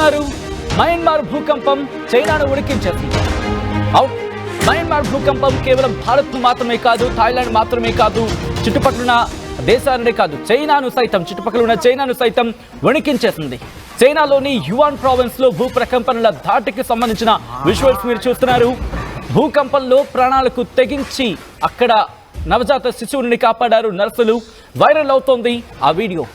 చూస్తున్నారు మయన్మార్ భూకంపం చైనాను ఉడికించేసింది. అవును, మయన్మార్ భూకంపం కేవలం భారత్ను మాత్రమే కాదు, థాయిలాండ్ మాత్రమే కాదు, చుట్టుపక్కల దేశాలనే కాదు, చైనాను సైతం, చుట్టుపక్కల ఉన్న చైనాను సైతం వణికించేసింది. చైనాలోని యువాన్ ప్రావిన్స్ లో భూ ప్రకంపనల ధాటికి సంబంధించిన విజువల్స్ మీరు చూస్తున్నారు. భూకంపంలో ప్రాణాలకు తెగించి అక్కడ నవజాత శిశువుని కాపాడారు నర్సులు. వైరల్ అవుతోంది ఆ వీడియో.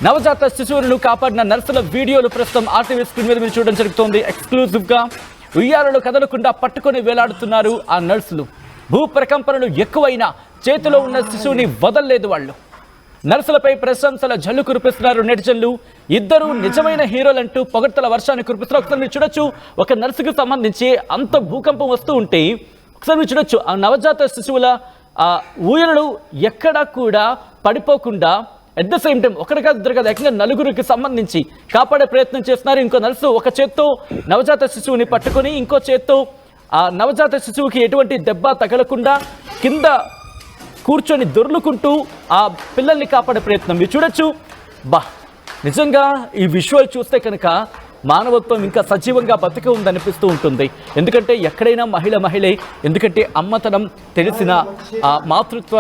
నవజాత శిశువులను కాపాడిన నర్సుల వీడియోలు ప్రస్తుతం ఆర్టీవీ స్క్రీన్ మీద మీరు చూడడం జరుగుతోంది. ఎక్స్క్లూజివ్ గా ఉయ్యాలలో కదలకుండా పట్టుకొని వేలాడుతున్నారు ఆ నర్సులు. భూ ప్రకంపనలు ఎక్కువైనా చేతిలో ఉన్న శిశువుని వదల్లేదు వాళ్ళు. నర్సులపై ప్రశంసల జల్లు కురిపిస్తున్నారు నెటిజన్లు. ఇద్దరు నిజమైన హీరోలంటూ పొగడ్తల వర్షాన్ని కురిపిస్తున్నారు. ఒకసారి మీరు చూడొచ్చు, ఒక నర్సుకు సంబంధించి అంత భూకంపం వస్తూ ఉంటే ఒకసారి మీరు చూడొచ్చు ఆ నవజాత శిశువుల ఊయలు ఎక్కడా కూడా పడిపోకుండా అట్ ద సేమ్ టైం ఒకటి కాదు ఇద్దరు కాదు ఏకంగా నలుగురికి సంబంధించి కాపాడే ప్రయత్నం చేస్తున్నారు. ఇంకో నర్సు ఒక చేత్తో నవజాత శిశువుని పట్టుకొని ఇంకో చేత్తో ఆ నవజాత శిశువుకి ఎటువంటి దెబ్బ తగలకుండా కింద కూర్చొని దొర్లుకుంటూ ఆ పిల్లల్ని కాపాడే ప్రయత్నం మీరు చూడొచ్చు. నిజంగా ఈ విజువల్ చూస్తే కనుక మానవత్వం ఇంకా సజీవంగా బతికి ఉందనిపిస్తూ ఉంటుంది. ఎందుకంటే ఎక్కడైనా మహిళే, ఎందుకంటే అమ్మతనం తెలిసిన ఆ మాతృత్వ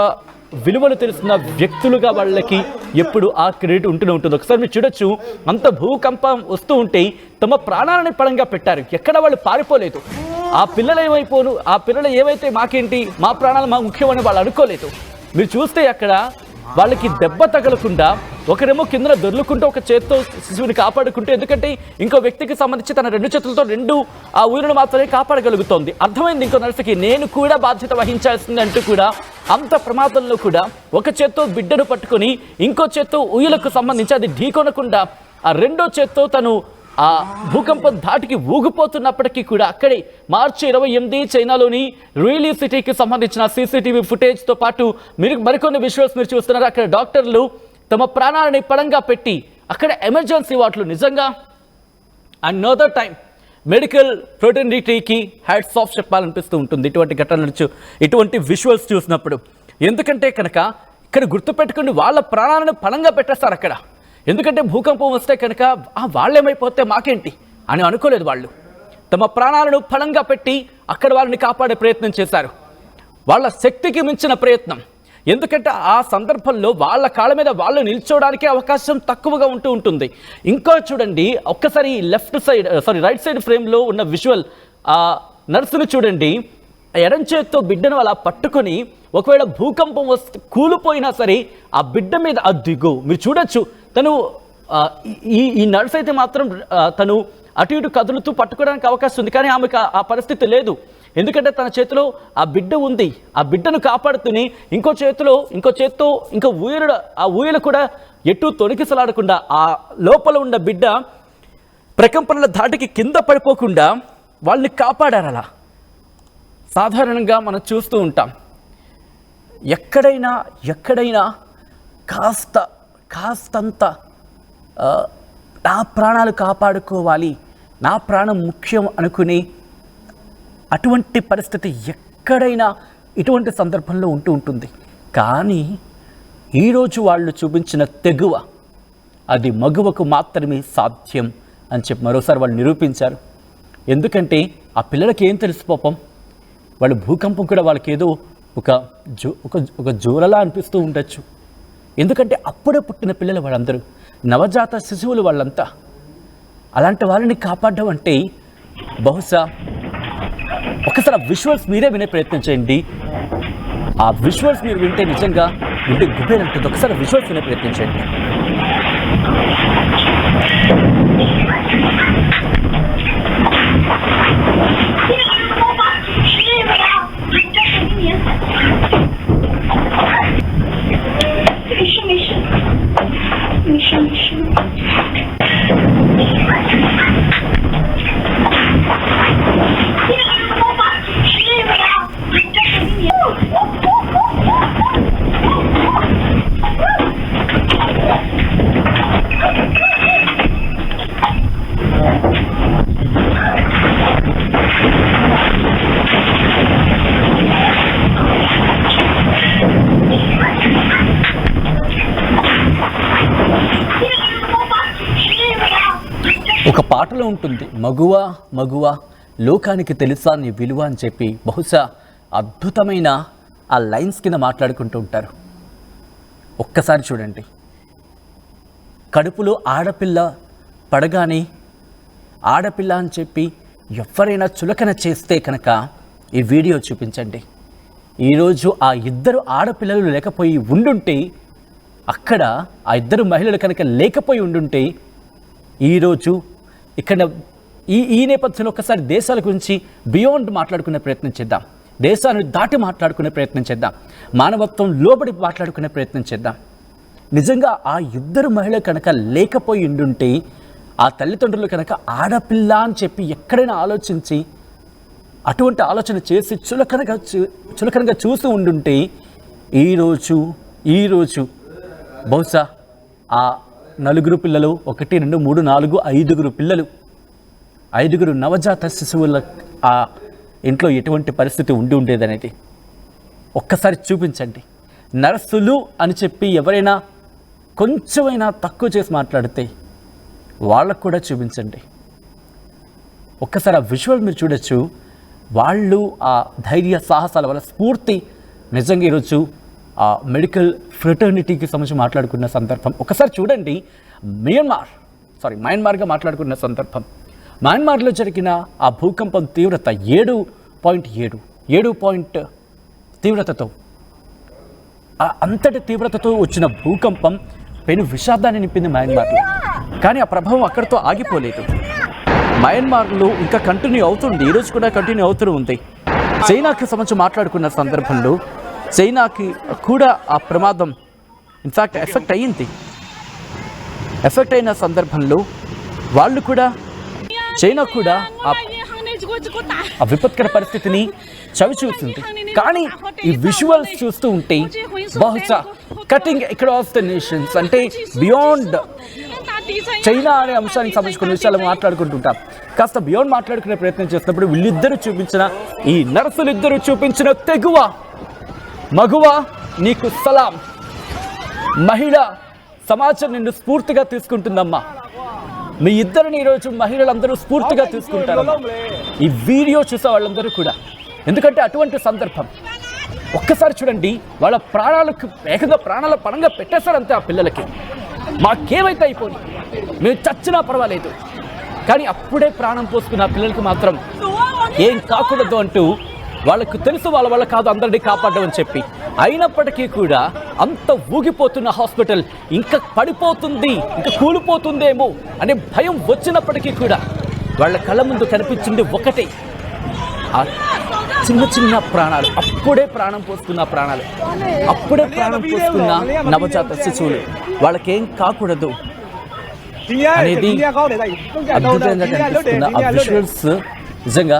విలువలు తెలిసిన వ్యక్తులుగా వాళ్ళకి ఎప్పుడు ఆ క్రెడిట్ ఉంటూనే ఉంటుంది. ఒకసారి మీరు చూడొచ్చు, అంత భూకంపం వస్తూ ఉంటే తమ ప్రాణాలని పరంగా పెట్టారు. ఎక్కడ వాళ్ళు పారిపోలేదు. ఆ పిల్లలు ఏవైతే మాకేంటి, మా ప్రాణాలు మా ముఖ్యమని వాళ్ళు అనుకోలేదు. మీరు చూస్తే అక్కడ వాళ్ళకి దెబ్బ తగలకుండా ఒకరేమో కింద దొర్లుకుంటూ ఒక చేత్తో శిశువుని కాపాడుకుంటూ, ఎందుకంటే ఇంకో వ్యక్తికి సంబంధించి తన రెండు చేతులతో ఆ ఊరిని మాత్రమే కాపాడగలుగుతోంది. అర్థమైంది ఇంకో నర్సుకి, నేను కూడా బాధ్యత వహించాల్సింది అంటూ కూడా అంత ప్రమాదంలో కూడా ఒక చేత్తో బిడ్డను పట్టుకొని ఇంకో చేత్తో ఊయలకు సంబంధించి అది ఢీకొనకుండా ఆ రెండో చేత్తో తను ఆ భూకంపం ధాటికి ఊగిపోతున్నప్పటికీ కూడా అక్కడే మార్చి 28 చైనాలోని రుయిలీ సిటీకి సంబంధించిన సీసీటీవీ ఫుటేజ్తో పాటు మరికొన్ని విజువల్స్ మీరు చూస్తున్నారు. అక్కడ డాక్టర్లు తమ ప్రాణాలని పడంగా పెట్టి అక్కడ ఎమర్జెన్సీ వార్డులు నిజంగా అనదర్ టైం మెడికల్ ఫ్రెటర్నిటీకి హ్యాట్స్ ఆఫ్ చెప్పాలనిపిస్తూ ఉంటుంది ఇటువంటి ఘటనల నుంచి, ఇటువంటి విజువల్స్ చూసినప్పుడు. ఎందుకంటే కనుక ఇక్కడ గుర్తుపెట్టుకుని వాళ్ళ ప్రాణాలను పణంగా పెట్టేస్తారు అక్కడ. ఎందుకంటే భూకంపం వస్తే కనుక వాళ్ళేమైపోతే మాకేంటి అని అనుకోలేదు. వాళ్ళు తమ ప్రాణాలను పణంగా పెట్టి అక్కడ వాళ్ళని కాపాడే ప్రయత్నం చేశారు. వాళ్ళ శక్తికి మించిన ప్రయత్నం. ఎందుకంటే ఆ సందర్భంలో వాళ్ళ కాళ్ళ మీద వాళ్ళు నిల్చోవడానికి అవకాశం తక్కువగా ఉంటుంది. ఇంకో చూడండి, ఒక్కసారి రైట్ సైడ్ ఫ్రేమ్లో ఉన్న విజువల్ ఆ నర్సును చూడండి. ఎడం చేత్తో బిడ్డను అలా పట్టుకొని ఒకవేళ భూకంపం వస్తే కూలిపోయినా సరే ఆ బిడ్డ మీద అద్దిగో మీరు చూడొచ్చు. తను ఈ నర్స్ అయితే మాత్రం తను అటు ఇటు కదులుతూ పట్టుకోవడానికి అవకాశం ఉంది, కానీ ఆమెకు ఆ పరిస్థితి లేదు. ఎందుకంటే తన చేతిలో ఆ బిడ్డ ఉంది. ఆ బిడ్డను కాపాడుతూనే ఇంకో చేత్తో ఇంకో ఊయలు కూడా ఎటు తొణికిసలాడకుండా ఆ లోపల ఉన్న బిడ్డ ప్రకంపనల ధాటికి కింద పడిపోకుండా వాళ్ళని కాపాడారు. అలా సాధారణంగా మనం చూస్తూ ఉంటాం. ఎక్కడైనా కాస్తంత నా ప్రాణాలు కాపాడుకోవాలి, నా ప్రాణం ముఖ్యం అనుకుని అటువంటి పరిస్థితి ఎక్కడైనా ఇటువంటి సందర్భంలో ఉంటుంది. కానీ ఈరోజు వాళ్ళు చూపించిన తెగువ అది మగువకు మాత్రమే సాధ్యం అని చెప్పి మరోసారి వాళ్ళు నిరూపించారు. ఎందుకంటే ఆ పిల్లలకి ఏం తెలుసు పాపం, వాళ్ళు భూకంపం కూడా వాళ్ళకి ఏదో ఒక జోరలా అనిపిస్తూ ఉండొచ్చు. ఎందుకంటే అప్పుడే పుట్టిన పిల్లలు వాళ్ళందరూ, నవజాత శిశువులు వాళ్ళంతా. అలాంటి వాళ్ళని కాపాడడం అంటే బహుశా ఒకసారి ఆ విజువల్స్ మీరే వినే ప్రయత్నం చేయండి. ఆ విజువల్స్ మీరు వింటే నిజంగా గుండె గుబేలంటుంది. ఒకసారి విజువల్స్ వినే ప్రయత్నం చేయండి. పాటలో ఉంటుంది, మగువా మగువా లోకానికి తెలుసా నీ విలువ అని చెప్పి బహుశా అద్భుతమైన ఆ లైన్స్ కింద మాట్లాడుకుంటూ ఉంటారు. ఒక్కసారి చూడండి, కడుపులో ఆడపిల్ల పడగానే ఆడపిల్ల అని చెప్పి ఎవరైనా చులకన చేస్తే కనుక ఈ వీడియో చూపించండి. ఈరోజు ఆ ఇద్దరు ఆడపిల్లలు లేకపోయి ఉండుంటే, అక్కడ ఆ ఇద్దరు మహిళలు కనుక లేకపోయి ఉండుంటే, ఈరోజు ఇక్కడ ఈ నేపథ్యంలో ఒకసారి దేశాల గురించి బియాండ్ మాట్లాడుకునే ప్రయత్నం చేద్దాం, దేశాలను దాటి మాట్లాడుకునే ప్రయత్నం చేద్దాం, మానవత్వం లోబడి మాట్లాడుకునే ప్రయత్నం చేద్దాం. నిజంగా ఆ ఇద్దరు మహిళలు కనుక లేకపోయి ఉండుంటే, ఆ తల్లిదండ్రులు కనుక ఆడపిల్ల అని చెప్పి ఎక్కడైనా ఆలోచించి అటువంటి ఆలోచన చేసి చులకనగా చూసి ఉండుంటే, ఈరోజు బహుశా ఆ 4 పిల్లలు, 1 2 3 4 5 పిల్లలు, 5 నవజాత శిశువుల ఆ ఇంట్లో ఎటువంటి పరిస్థితి ఉండేదనేది ఒక్కసారి చూపించండి. నర్సులు అని చెప్పి ఎవరైనా కొంచెమైనా తక్కువ చేసి మాట్లాడితే వాళ్ళకు కూడా చూపించండి. ఒక్కసారి ఆ విజువల్ మీరు చూడొచ్చు. వాళ్ళు ఆ ధైర్య సాహసాల వల్ల స్ఫూర్తి నిజంగా ఈరోజు ఆ మెడికల్ ఫ్రెటర్నిటీకి సంబంధించి మాట్లాడుకున్న సందర్భం ఒక్కసారి చూడండి. మయన్మార్గా మాట్లాడుకున్న సందర్భం, మయన్మార్లో జరిగిన ఆ భూకంపం తీవ్రత 7.7 తీవ్రతతో, అంతటి తీవ్రతతో వచ్చిన భూకంపం పెను విషాదాన్ని నింపింది మయన్మార్లో. కానీ ఆ ప్రభావం అక్కడితో ఆగిపోలేదు. మయన్మార్లో ఇంకా కంటిన్యూ అవుతుంది, ఈరోజు కూడా కంటిన్యూ అవుతూ ఉంది. చైనాకి సంబంధించి మాట్లాడుకున్న సందర్భంలో చైనాకి కూడా ఆ ప్రమాదం ఇన్ఫ్యాక్ట్ ఎఫెక్ట్ అయిన సందర్భంలో వాళ్ళు కూడా, చైనా కూడా ఆ విపత్కర పరిస్థితిని చవిచూస్తుంది. కానీ ఈ విజువల్స్ చూస్తూ ఉంటే బహుశా కటింగ్ అక్రాస్ ద నేషన్స్, అంటే బియాండ్ చైనా అనే అంశానికి సంబంధించిన కొన్ని విషయాలు మాట్లాడుకుంటుంటాం. కాస్త బియాండ్ మాట్లాడుకునే ప్రయత్నం చేసినప్పుడు వీళ్ళిద్దరూ చూపించిన, ఈ నర్సులు ఇద్దరు చూపించిన తెగువ, మగువ నీకు సలాం. మహిళ సమాజం నిన్ను స్ఫూర్తిగా తీసుకుంటుందమ్మా. మీ ఇద్దరిని ఈరోజు మహిళలందరూ స్ఫూర్తిగా తీసుకుంటారు ఈ వీడియో చూసే వాళ్ళందరూ కూడా. ఎందుకంటే అటువంటి సందర్భం ఒక్కసారి చూడండి, వాళ్ళ ప్రాణాలకు ఏకంగా ప్రాణాల పరంగా పెట్టేశారంతే. ఆ పిల్లలకి మాకేమైతే అయిపోయి, మేము చచ్చినా పర్వాలేదు, కానీ అప్పుడే ప్రాణం పోసుకున్న ఆ పిల్లలకి మాత్రం ఏం కాకూడదు అంటూ వాళ్ళకు తెలుసు వాళ్ళ వల్ల కాదు అందరినీ కాపాడడం అని చెప్పి. అయినప్పటికీ కూడా అంత ఊగిపోతున్న హాస్పిటల్ ఇంకా పడిపోతుంది, ఇంకా కూలిపోతుందేమో అనే భయం వచ్చినప్పటికీ కూడా వాళ్ళ కళ్ళ ముందు కనిపించింది ఒకటే, ఆ చిన్న ప్రాణాలు, అప్పుడే ప్రాణం పోసుకున్న ప్రాణాలు, అప్పుడే ప్రాణం పోసుకున్న నవజాత శిశువులు. వాళ్ళకేం కాకూడదు అనేది అద్భుతంగా కనిపిస్తున్న ఆ విజువల్స్. నిజంగా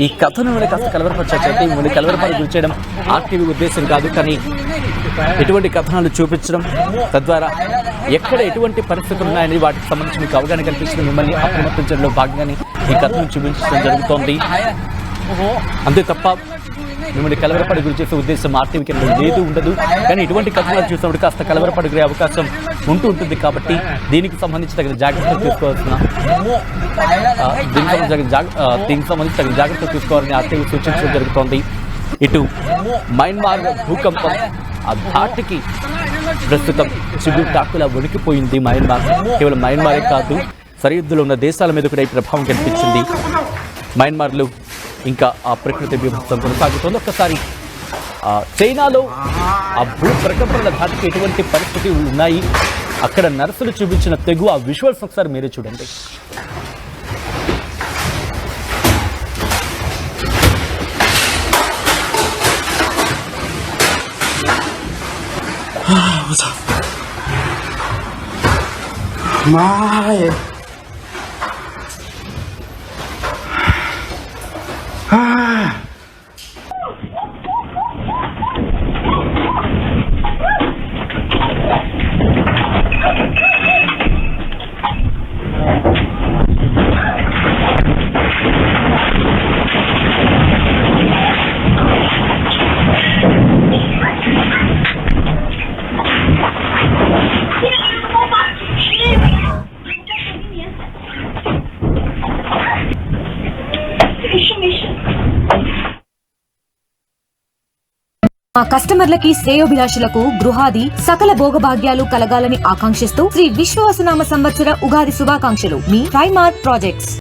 ఈ కథను కాస్త కలవరపరచైతే మిమ్మల్ని కలవరపడి గురి చేయడం ఆర్టీవీ ఉద్దేశం కాదు, కానీ ఎటువంటి కథనాలు చూపించడం, తద్వారా ఎక్కడ ఎటువంటి పరిస్థితులు ఉన్నాయని వాటికి సంబంధించి మీకు అవగాహన కల్పించడం, మిమ్మల్ని అప్రమత్తించడంలో భాగంగానే ఈ కథను చూపించడం జరుగుతోంది. అంతే తప్ప మిమ్మల్ని కలవరపడి గురి చేసే ఉద్దేశం ఆర్టీవీకి లేదు, ఉండదు. కానీ ఇటువంటి కథనాలు చూసినప్పుడు కాస్త కలవరపడి గురే అవకాశం ఉంటుంది. కాబట్టి దీనికి సంబంధించి తగిన జాగ్రత్తలు తీసుకోవాల్సిన దీనికి సంబంధించి తగిన జాగ్రత్తలు తీసుకోవాలని ఆర్టీవీ సూచించడం జరుగుతోంది. ఇటు మయన్మార్ భూకంపం ఆ ధాటికి ప్రస్తుతం చిగుటాకులా వణికిపోయింది మయన్మార్. కేవలం మయన్మారే కాదు, సరిహద్దులో ఉన్న దేశాల మీద కూడా ఈ ప్రభావం కనిపించింది. మయన్మార్లో ఇంకా ఆ ప్రకృతి విభత్సం కొనసాగుతోంది. ఒక్కసారి చైనాలో ఆ భూ ప్రకంపనల ధాటికి ఎటువంటి పరిస్థితులు ఉన్నాయి, అక్కడ నర్సులు చూపించిన తెగు, ఆ విజువల్స్ ఒకసారి మీరే చూడండి. మా కస్టమర్లకి శ్రేయోభిలాషులకు గృహాది సకల భోగభాగ్యాలు కలగాలని ఆకాంక్షిస్తూ శ్రీ విశ్వవసునామ సంవత్సర ఉగాది శుభాకాంక్షలు. మీ ప్రైమార్ట్ ప్రాజెక్ట్స్.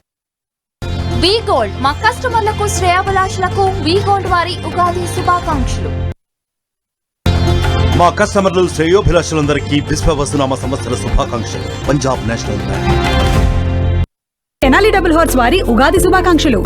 వి గోల్డ్ మా కస్టమర్లకు శ్రేయోభిలాషులకు వి గోల్డ్ వారి ఉగాది శుభాకాంక్షలు. మా కస్టమర్లు శ్రేయోభిలాషులందరికీ విశ్వవసునామ సంవత్సర శుభాకాంక్షలు. Punjab national bank. Tenali double horse వారి ఉగాది శుభాకాంక్షలు.